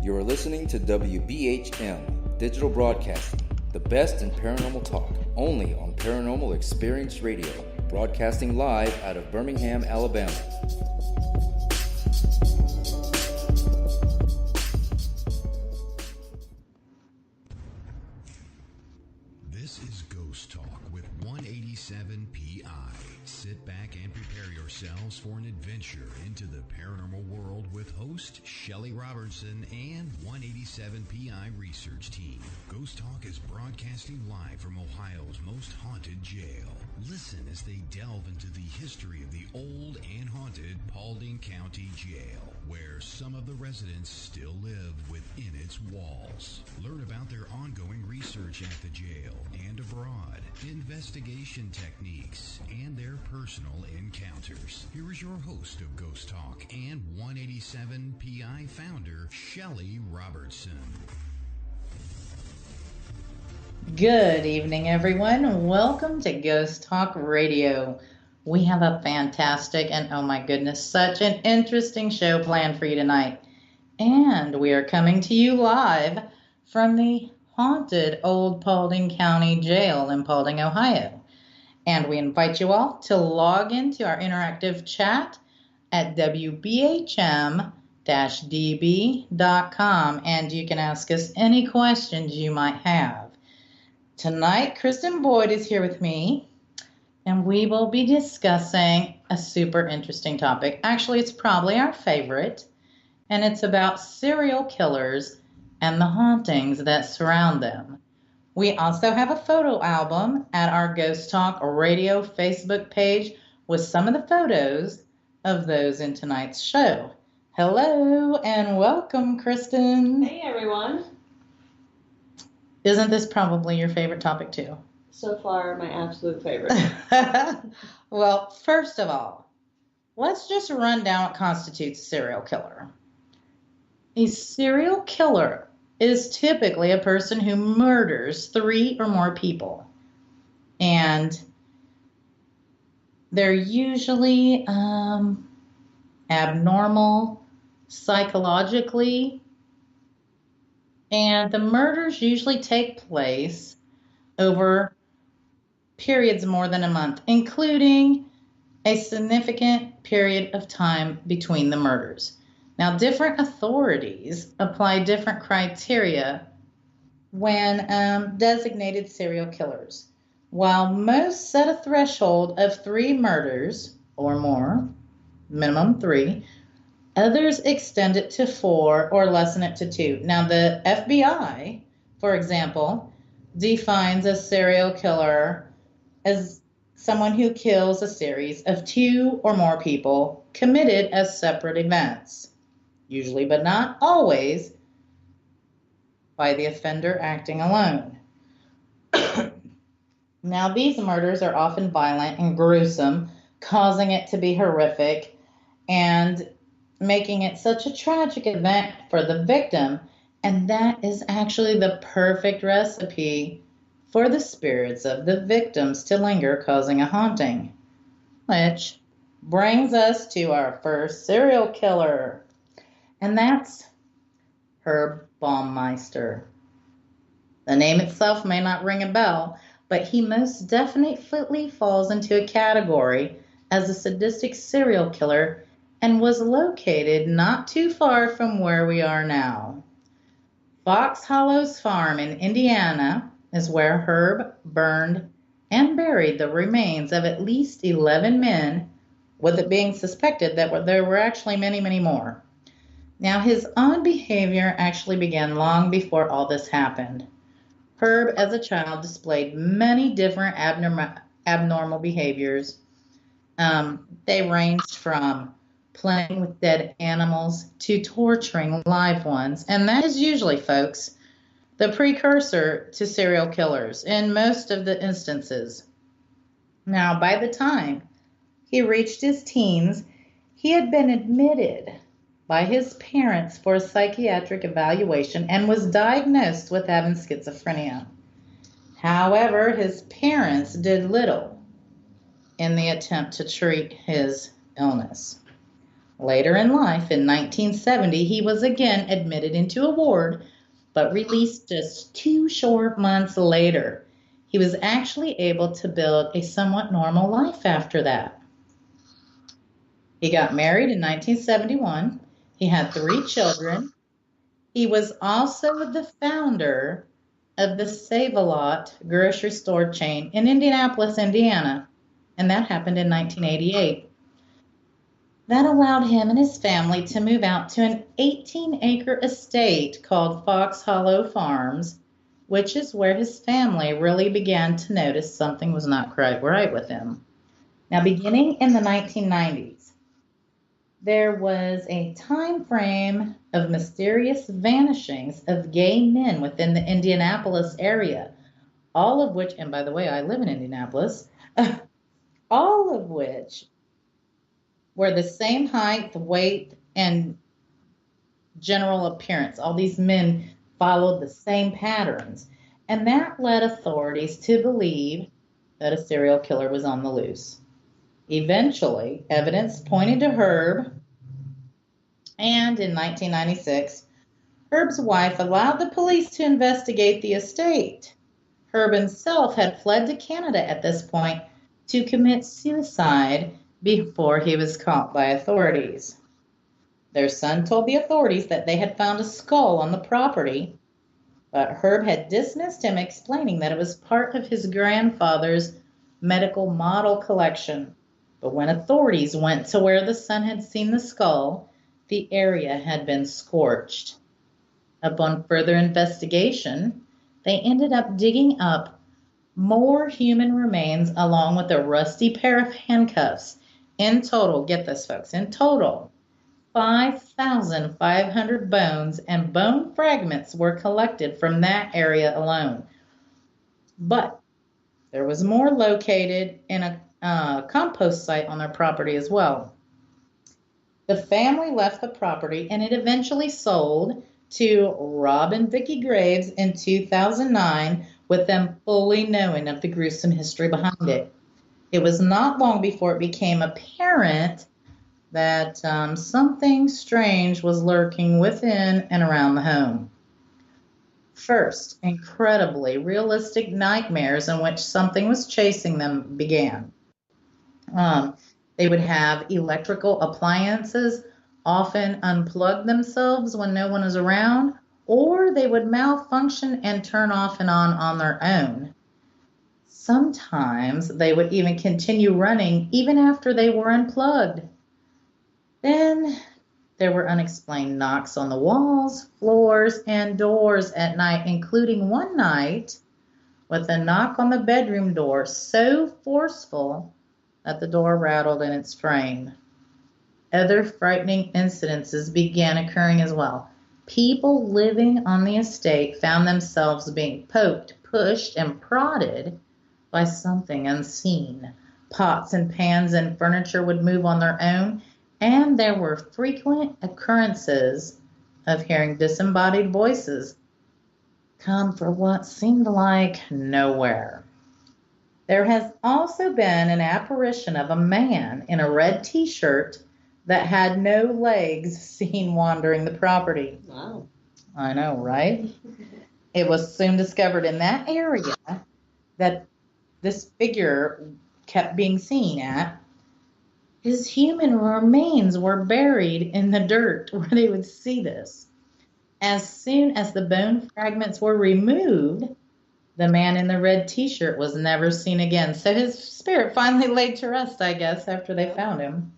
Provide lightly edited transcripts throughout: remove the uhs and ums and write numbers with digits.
You are listening to WBHM Digital Broadcasting, the best in paranormal talk, only on Paranormal Experience Radio, broadcasting live out of Birmingham, Alabama. This is Ghost Talk with 187 PI. Sit back and prepare yourselves for an adventure into the paranormal world with host Shelly Robertson and 187 PI research team. Ghost Talk is broadcasting live from Ohio's most haunted jail. Listen as they delve into the history of the old and haunted Paulding County Jail, where some of the residents still live within its walls. Learn about their ongoing research at the jail and abroad, investigation techniques, and their personal encounters. Here is your host of Ghost Talk and 187 PI founder, Shelly Robertson. Good evening, everyone. Welcome to Ghost Talk Radio. We have a fantastic and, oh my goodness, such an interesting show planned for you tonight. And we are coming to you live from the haunted old Paulding County Jail in Paulding, Ohio. And we invite you all to log into our interactive chat at wbhm-db.com, and you can ask us any questions you might have. Tonight, Kristen Boyd is here with me, and we will be discussing a super interesting topic. Actually, it's probably our favorite, and it's about serial killers and the hauntings that surround them. We also have a photo album at our Ghost Talk Radio Facebook page with some of the photos of those in tonight's show. Hello and welcome, Kristen. Hey, everyone. Isn't this probably your favorite topic, too? So far, my absolute favorite. Well, first of all, let's just run down what constitutes a serial killer. A serial killer is typically a person who murders 3 or more people. And they're usually abnormal psychologically. And the murders usually take place over periods more than a month, including a significant period of time between the murders. Now, different authorities apply different criteria when designated serial killers. While most set a threshold of 3 murders or more, minimum 3, others extend it to 4 or lessen it to 2. Now, the FBI, for example, defines a serial killer as someone who kills a series of 2 or more people committed as separate events, usually but not always by the offender acting alone. Now, these murders are often violent and gruesome, causing it to be horrific and making it such a tragic event for the victim, and that is actually the perfect recipe for the spirits of the victims to linger, causing a haunting. Which brings us to our first serial killer, and that's Herb Baumeister. The name itself may not ring a bell, but he most definitely falls into a category as a sadistic serial killer and was located not too far from where we are now. Fox Hollows Farm in Indiana is where Herb burned and buried the remains of at least 11 men, with it being suspected that there were actually many, many more. Now, his odd behavior actually began long before all this happened. Herb, as a child, displayed many different abnormal behaviors. They ranged from playing with dead animals to torturing live ones. And that is usually, folks, the precursor to serial killers in most of the instances. Now, by the time he reached his teens, he had been admitted by his parents for a psychiatric evaluation and was diagnosed with having schizophrenia. However, his parents did little in the attempt to treat his illness. Later in life, in 1970, he was again admitted into a ward, but released just 2 short months later. He was actually able to build a somewhat normal life after that. He got married in 1971. He had 3 children. He was also the founder of the Save-A-Lot grocery store chain in Indianapolis, Indiana, and that happened in 1988. That allowed him and his family to move out to an 18-acre estate called Fox Hollow Farms, which is where his family really began to notice something was not quite right with him. Now, beginning in the 1990s, there was a time frame of mysterious vanishings of gay men within the Indianapolis area, all of which, and by the way, I live in Indianapolis, all of which were the same height, weight, and general appearance. All these men followed the same patterns, and that led authorities to believe that a serial killer was on the loose. Eventually, evidence pointed to Herb, and in 1996, Herb's wife allowed the police to investigate the estate. Herb himself had fled to Canada at this point to commit suicide before he was caught by authorities. Their son told the authorities that they had found a skull on the property, but Herb had dismissed him, explaining that it was part of his grandfather's medical model collection. But when authorities went to where the son had seen the skull, the area had been scorched. Upon further investigation, they ended up digging up more human remains along with a rusty pair of handcuffs. In total, get this, folks, in total, 5,500 bones and bone fragments were collected from that area alone. But there was more located in a compost site on their property as well. The family left the property and it eventually sold to Rob and Vicki Graves in 2009, with them fully knowing of the gruesome history behind it. It was not long before it became apparent that something strange was lurking within and around the home. First, incredibly realistic nightmares in which something was chasing them began. They would have electrical appliances often unplug themselves when no one is around, or they would malfunction and turn off and on their own. Sometimes they would even continue running even after they were unplugged. Then there were unexplained knocks on the walls, floors, and doors at night, including one night with a knock on the bedroom door so forceful that the door rattled in its frame. Other frightening incidences began occurring as well. People living on the estate found themselves being poked, pushed, and prodded by something unseen. Pots and pans and furniture would move on their own, and there were frequent occurrences of hearing disembodied voices come from what seemed like nowhere. There has also been an apparition of a man in a red t-shirt that had no legs seen wandering the property. Wow. I know, right? It was soon discovered in that area that this figure kept being seen at. His human remains were buried in the dirt where they would see this. As soon as the bone fragments were removed, the man in the red t-shirt was never seen again. So his spirit finally laid to rest, I guess, after they found him.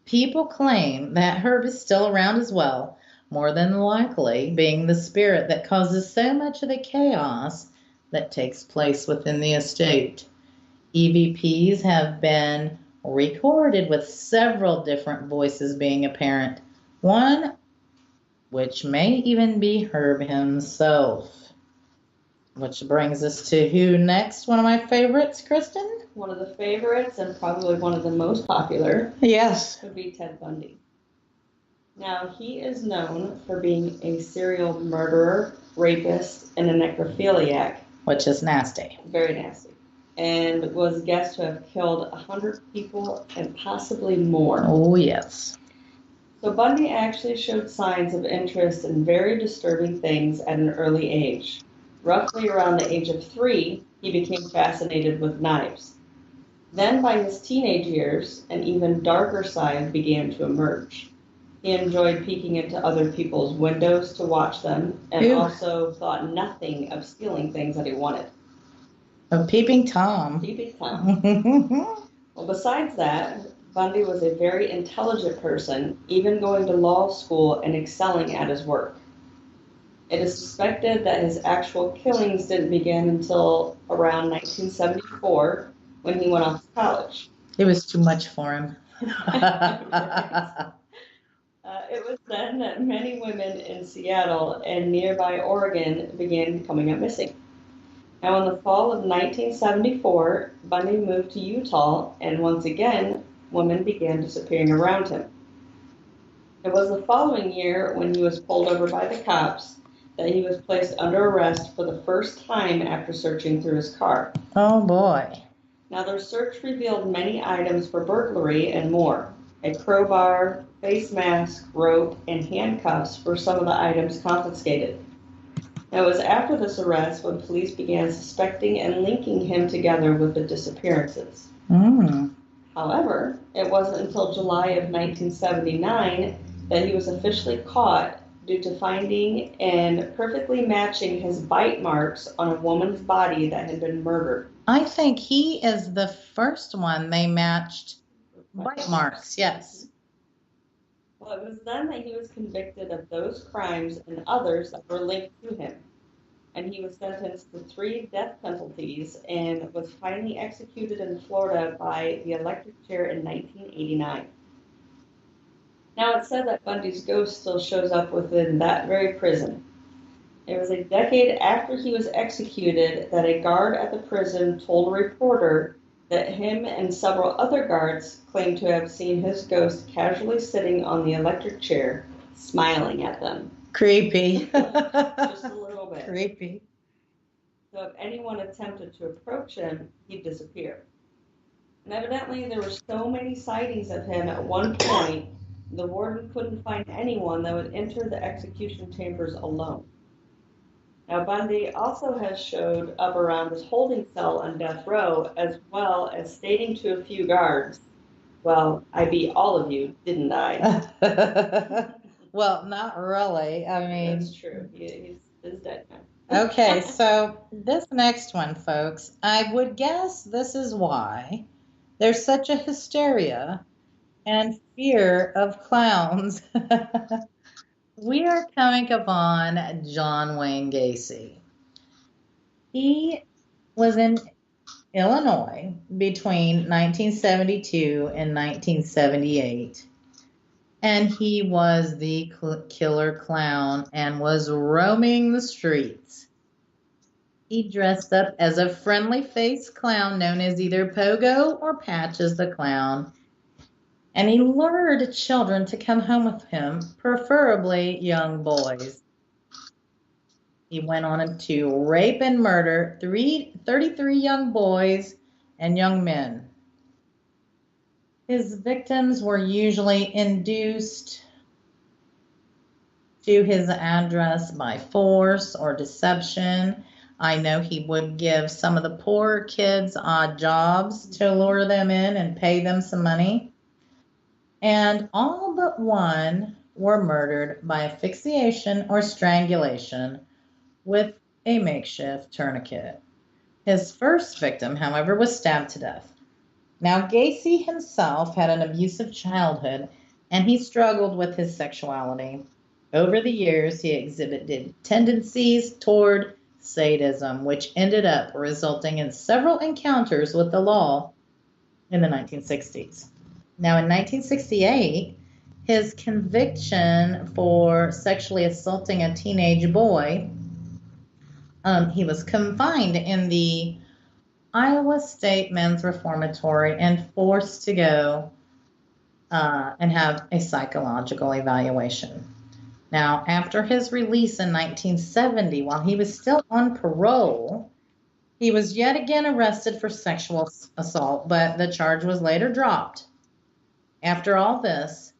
People claim that Herb is still around as well, more than likely being the spirit that causes so much of the chaos that takes place within the estate. EVPs have been recorded with several different voices being apparent, one which may even be Herb himself. Which brings us to who next? One of my favorites, Kristen? One of the favorites and probably one of the most popular Yes. would be Ted Bundy. Now, he is known for being a serial murderer, rapist, and a necrophiliac. Which is nasty. Very nasty. and was guessed to have killed 100 people and possibly more. Oh, yes. So Bundy actually showed signs of interest in very disturbing things at an early age. Roughly around the age of 3, he became fascinated with knives. Then, by his teenage years, an even darker side began to emerge. He enjoyed peeking into other people's windows to watch them, and Ew. also thought nothing of stealing things that he wanted. A peeping Tom. Peeping Tom. Well, besides that, Bundy was a very intelligent person, even going to law school and excelling at his work. It is suspected that his actual killings didn't begin until around 1974 when he went off to college. It was too much for him. It was then that many women in Seattle and nearby Oregon began coming up missing. Now, in the fall of 1974, Bundy moved to Utah, and once again, women began disappearing around him. It was the following year, when he was pulled over by the cops, that he was placed under arrest for the first time after searching through his car. Oh, boy. Now, their search revealed many items for burglary and more. A crowbar, face mask, rope, and handcuffs were some of the items confiscated. Now, it was after this arrest when police began suspecting and linking him together with the disappearances. However, it wasn't until July of 1979 that he was officially caught due to finding and perfectly matching his bite marks on a woman's body that had been murdered. I think he is the first one they matched bite marks, yes. Well, it was then that he was convicted of those crimes and others that were linked to him. And he was sentenced to 3 death penalties and was finally executed in Florida by the electric chair in 1989. Now, it's said that Bundy's ghost still shows up within that very prison. It was a decade after he was executed that a guard at the prison told a reporter that him and several other guards claimed to have seen his ghost casually sitting on the electric chair, smiling at them. Creepy. Just a little bit. Creepy. So if anyone attempted to approach him, he'd disappear. And evidently there were so many sightings of him at one point, the warden couldn't find anyone that would enter the execution chambers alone. Now, Bundy also has showed up around his holding cell on death row, as well as stating to a few guards, "Well, I beat all of you, didn't I?" Well, not really. I mean, that's true. He's dead now. Okay, so this next one, folks, I would guess this is why there's such a hysteria and fear of clowns. We are coming upon John Wayne Gacy. He was in Illinois between 1972 and 1978, and he was the killer clown and was roaming the streets. He dressed up as a friendly-faced clown known as either Pogo or Patches the Clown, and he lured children to come home with him, preferably young boys. He went on to rape and murder 33 young boys and young men. His victims were usually induced to his address by force or deception. I know he would give some of the poor kids odd jobs to lure them in and pay them some money. And all but one were murdered by asphyxiation or strangulation with a makeshift tourniquet. His first victim, however, was stabbed to death. Now, Gacy himself had an abusive childhood, and he struggled with his sexuality. Over the years, he exhibited tendencies toward sadism, which ended up resulting in several encounters with the law in the 1960s. Now, in 1968, his conviction for sexually assaulting a teenage boy, he was confined in the Iowa State Men's Reformatory and forced to go and have a psychological evaluation. Now, after his release in 1970, while he was still on parole, He was yet again arrested for sexual assault, but the charge was later dropped. After all this,